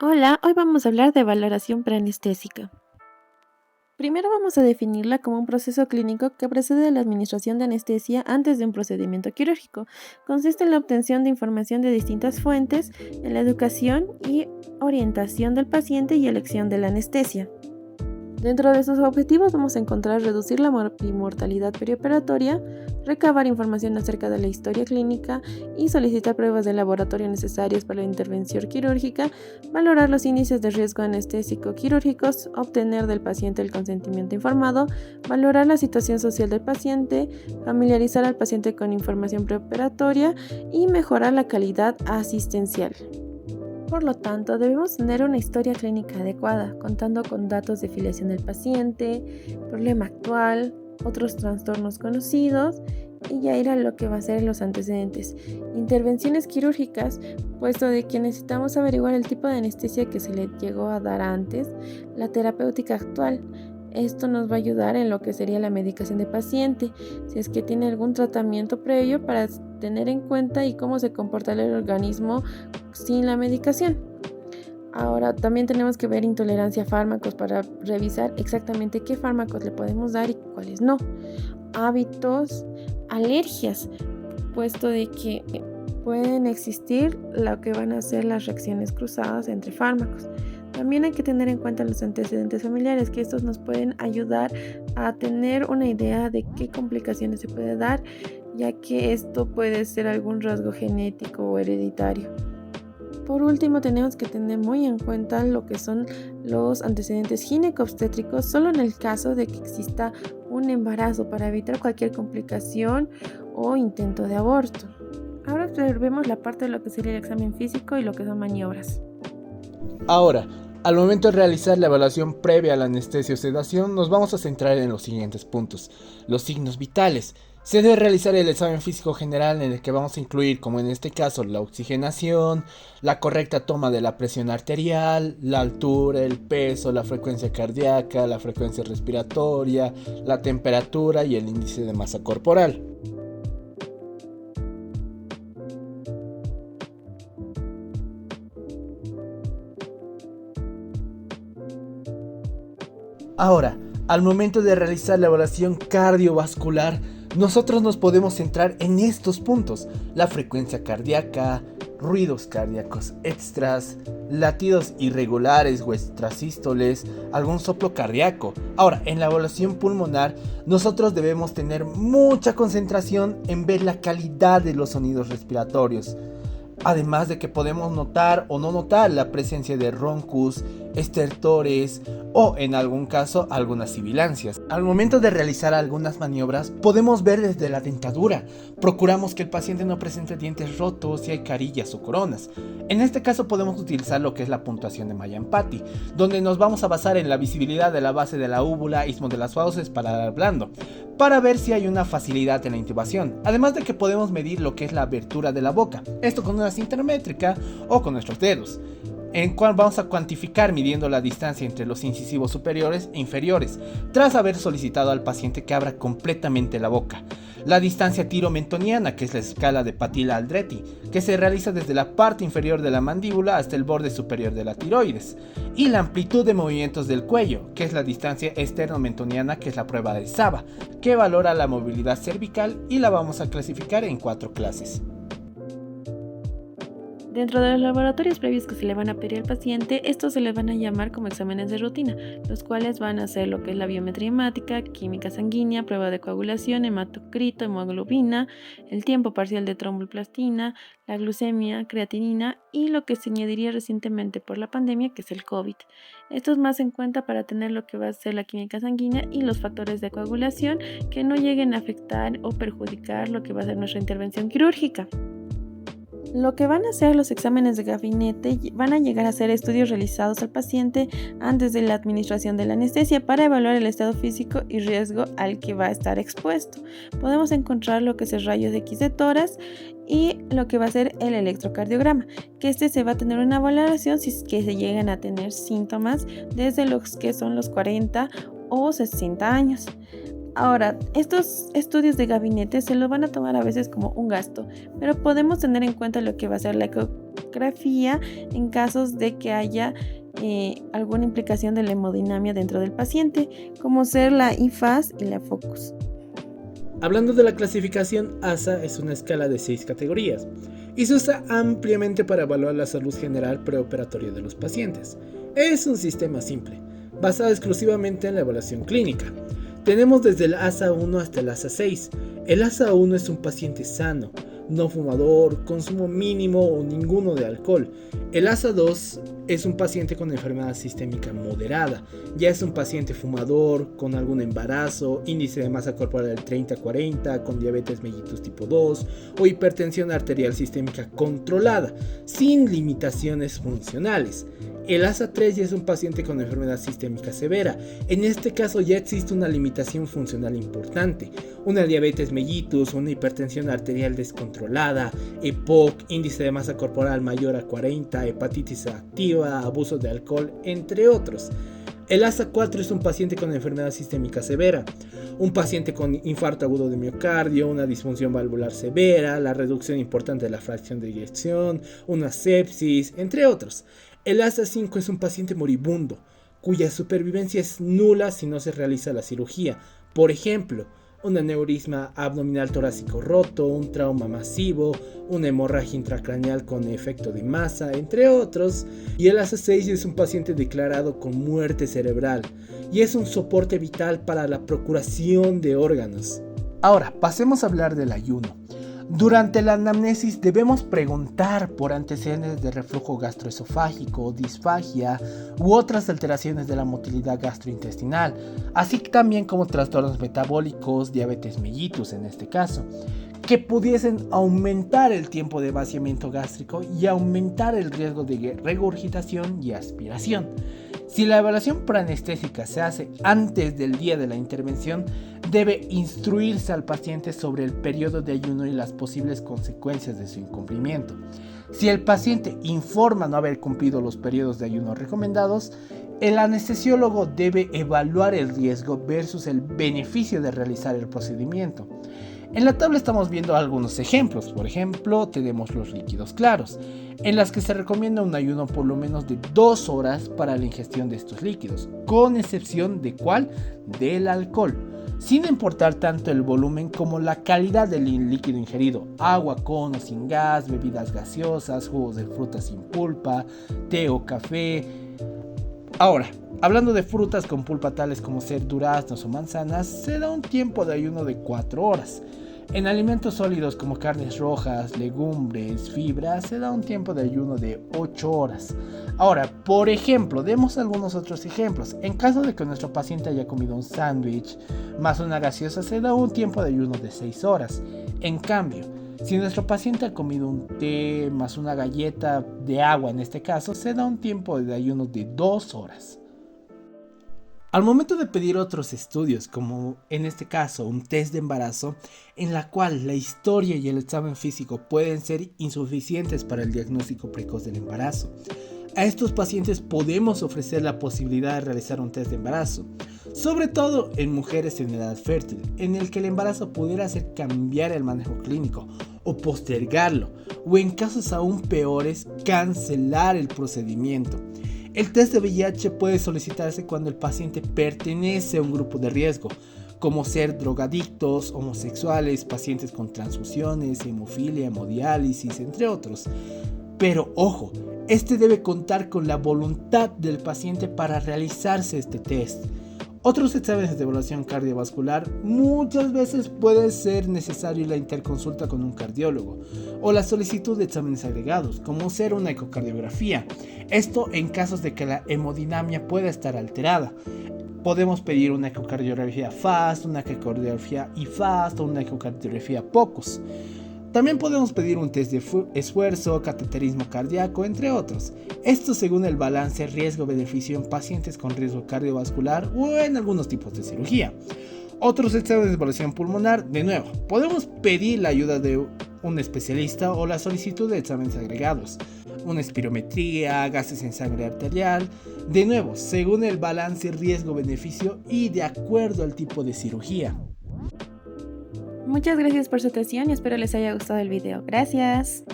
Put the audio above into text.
Hola, hoy vamos a hablar de valoración preanestésica. Primero vamos a definirla como un proceso clínico que precede a la administración de anestesia antes de un procedimiento quirúrgico. Consiste en la obtención de información de distintas fuentes, en la educación y orientación del paciente y elección de la anestesia. Dentro de sus objetivos vamos a encontrar reducir la mortalidad perioperatoria, recabar información acerca de la historia clínica y solicitar pruebas de laboratorio necesarias para la intervención quirúrgica, valorar los índices de riesgo anestésico quirúrgicos, obtener del paciente el consentimiento informado, valorar la situación social del paciente, familiarizar al paciente con información preoperatoria y mejorar la calidad asistencial. Por lo tanto, debemos tener una historia clínica adecuada, contando con datos de filiación del paciente, problema actual, otros trastornos conocidos y ya ir a lo que va a ser los antecedentes. Intervenciones quirúrgicas, puesto de que necesitamos averiguar el tipo de anestesia que se le llegó a dar antes, la terapéutica actual. Esto nos va a ayudar en lo que sería la medicación del paciente, si es que tiene algún tratamiento previo para tener en cuenta y cómo se comporta el organismo sin la medicación. Ahora también tenemos que ver intolerancia a fármacos para revisar exactamente qué fármacos le podemos dar y cuáles no. Hábitos, alergias, puesto de que pueden existir lo que van a ser las reacciones cruzadas entre fármacos. También hay que tener en cuenta los antecedentes familiares, que estos nos pueden ayudar a tener una idea de qué complicaciones se puede dar, ya que esto puede ser algún rasgo genético o hereditario. Por último, tenemos que tener muy en cuenta lo que son los antecedentes gineco-obstétricos, solo en el caso de que exista un embarazo para evitar cualquier complicación o intento de aborto. Ahora observemos la parte de lo que sería el examen físico y lo que son maniobras. Ahora, al momento de realizar la evaluación previa a la anestesia o sedación, nos vamos a centrar en los siguientes puntos. Los signos vitales. Se debe realizar el examen físico general en el que vamos a incluir, como en este caso, la oxigenación, la correcta toma de la presión arterial, la altura, el peso, la frecuencia cardíaca, la frecuencia respiratoria, la temperatura y el índice de masa corporal. Ahora, al momento de realizar la evaluación cardiovascular, nosotros nos podemos centrar en estos puntos: la frecuencia cardíaca, ruidos cardíacos extras, latidos irregulares o extrasístoles, algún soplo cardíaco. Ahora, en la evaluación pulmonar, nosotros debemos tener mucha concentración en ver la calidad de los sonidos respiratorios. Además de que podemos notar o no notar la presencia de roncus, estertores o en algún caso algunas sibilancias. Al momento de realizar algunas maniobras podemos ver desde la dentadura. Procuramos que el paciente no presente dientes rotos si hay carillas o coronas. En este caso podemos utilizar lo que es la puntuación de Mallampati, donde nos vamos a basar en la visibilidad de la base de la úvula, istmo de las fauces, paladar blando, para ver si hay una facilidad en la intubación. Además de que podemos medir lo que es la abertura de la boca, esto con una cinta métrica o con nuestros dedos, en cual vamos a cuantificar midiendo la distancia entre los incisivos superiores e inferiores, tras haber solicitado al paciente que abra completamente la boca. La distancia tiromentoniana, que es la escala de Patila-Aldrete, que se realiza desde la parte inferior de la mandíbula hasta el borde superior de la tiroides. Y la amplitud de movimientos del cuello, que es la distancia esternomentoniana, que es la prueba de Saba, que valora la movilidad cervical y la vamos a clasificar en 4 clases. Dentro de los laboratorios previos que se le van a pedir al paciente, estos se les van a llamar como exámenes de rutina, los cuales van a ser lo que es la biometría hemática, química sanguínea, prueba de coagulación, hematocrito, hemoglobina, el tiempo parcial de tromboplastina, la glucemia, creatinina y lo que se añadiría recientemente por la pandemia, que es el COVID. Esto es más en cuenta para tener lo que va a ser la química sanguínea y los factores de coagulación que no lleguen a afectar o perjudicar lo que va a ser nuestra intervención quirúrgica. Lo que van a hacer los exámenes de gabinete van a llegar a ser estudios realizados al paciente antes de la administración de la anestesia para evaluar el estado físico y riesgo al que va a estar expuesto. Podemos encontrar lo que es el rayos X de tórax y lo que va a ser el electrocardiograma, que se va a tener una valoración si es que se llegan a tener síntomas desde los que son los 40 o 60 años. Ahora, estos estudios de gabinete se los van a tomar a veces como un gasto, pero podemos tener en cuenta lo que va a ser la ecografía en casos de que haya alguna implicación de la hemodinamia dentro del paciente, como ser la IFAS y la FOCUS. Hablando de la clasificación, ASA es una escala de 6 categorías y se usa ampliamente para evaluar la salud general preoperatoria de los pacientes. Es un sistema simple, basado exclusivamente en la evaluación clínica. Tenemos desde el ASA 1 hasta el ASA 6. El ASA 1 es un paciente sano, no fumador, consumo mínimo o ninguno de alcohol. El ASA 2 es un paciente con enfermedad sistémica moderada. Ya es un paciente fumador, con algún embarazo, índice de masa corporal del 30-40, con diabetes mellitus tipo 2 o hipertensión arterial sistémica controlada, sin limitaciones funcionales. El ASA 3 ya es un paciente con enfermedad sistémica severa. En este caso ya existe una limitación funcional importante, una diabetes mellitus, una hipertensión arterial descontrolada, EPOC, índice de masa corporal mayor a 40, hepatitis activa, abuso de alcohol, entre otros. El ASA 4 es un paciente con enfermedad sistémica severa, un paciente con infarto agudo de miocardio, una disfunción valvular severa, la reducción importante de la fracción de eyección, una sepsis, entre otros. El ASA 5 es un paciente moribundo, cuya supervivencia es nula si no se realiza la cirugía. Por ejemplo, un aneurisma abdominal torácico roto, un trauma masivo, una hemorragia intracraneal con efecto de masa, entre otros. Y el ASA 6 es un paciente declarado con muerte cerebral y es un soporte vital para la procuración de órganos. Ahora, pasemos a hablar del ayuno. Durante la anamnesis debemos preguntar por antecedentes de reflujo gastroesofágico, disfagia u otras alteraciones de la motilidad gastrointestinal, así también como trastornos metabólicos, diabetes mellitus en este caso, que pudiesen aumentar el tiempo de vaciamiento gástrico y aumentar el riesgo de regurgitación y aspiración. Si la evaluación preanestésica se hace antes del día de la intervención, debe instruirse al paciente sobre el periodo de ayuno y las posibles consecuencias de su incumplimiento. Si el paciente informa no haber cumplido los periodos de ayuno recomendados, el anestesiólogo debe evaluar el riesgo versus el beneficio de realizar el procedimiento. En la tabla estamos viendo algunos ejemplos. Por ejemplo, tenemos los líquidos claros, en las que se recomienda un ayuno por lo menos de 2 horas para la ingestión de estos líquidos, con excepción de ¿cuál? Del alcohol, sin importar tanto el volumen como la calidad del líquido ingerido: agua con o sin gas, bebidas gaseosas, jugos de frutas sin pulpa, té o café. Ahora, hablando de frutas con pulpa tales como ser duraznos o manzanas, se da un tiempo de ayuno de 4 horas. En alimentos sólidos como carnes rojas, legumbres, fibras, se da un tiempo de ayuno de 8 horas. Ahora, por ejemplo, demos algunos otros ejemplos. En caso de que nuestro paciente haya comido un sándwich más una gaseosa, se da un tiempo de ayuno de 6 horas. En cambio, si nuestro paciente ha comido un té más una galleta de agua, en este caso, se da un tiempo de ayuno de 2 horas. Al momento de pedir otros estudios, como en este caso un test de embarazo, en la cual la historia y el examen físico pueden ser insuficientes para el diagnóstico precoz del embarazo, a estos pacientes podemos ofrecer la posibilidad de realizar un test de embarazo, sobre todo en mujeres en edad fértil, en el que el embarazo pudiera hacer cambiar el manejo clínico o postergarlo, o en casos aún peores, cancelar el procedimiento. El test de VIH puede solicitarse cuando el paciente pertenece a un grupo de riesgo, como ser drogadictos, homosexuales, pacientes con transfusiones, hemofilia, hemodiálisis, entre otros. Pero ojo, este debe contar con la voluntad del paciente para realizarse este test. Otros exámenes de evaluación cardiovascular muchas veces puede ser necesario la interconsulta con un cardiólogo o la solicitud de exámenes agregados, como ser una ecocardiografía. Esto en casos de que la hemodinamia pueda estar alterada. Podemos pedir una ecocardiografía FAST, una ecocardiografía IFAST o una ecocardiografía POCUS. También podemos pedir un test de esfuerzo, cateterismo cardíaco, entre otros. Esto según el balance riesgo-beneficio en pacientes con riesgo cardiovascular o en algunos tipos de cirugía. Otros exámenes de evaluación pulmonar, de nuevo, podemos pedir la ayuda de un especialista o la solicitud de exámenes agregados. Una espirometría, gases en sangre arterial, de nuevo, según el balance riesgo-beneficio y de acuerdo al tipo de cirugía. Muchas gracias por su atención y espero les haya gustado el video. Gracias.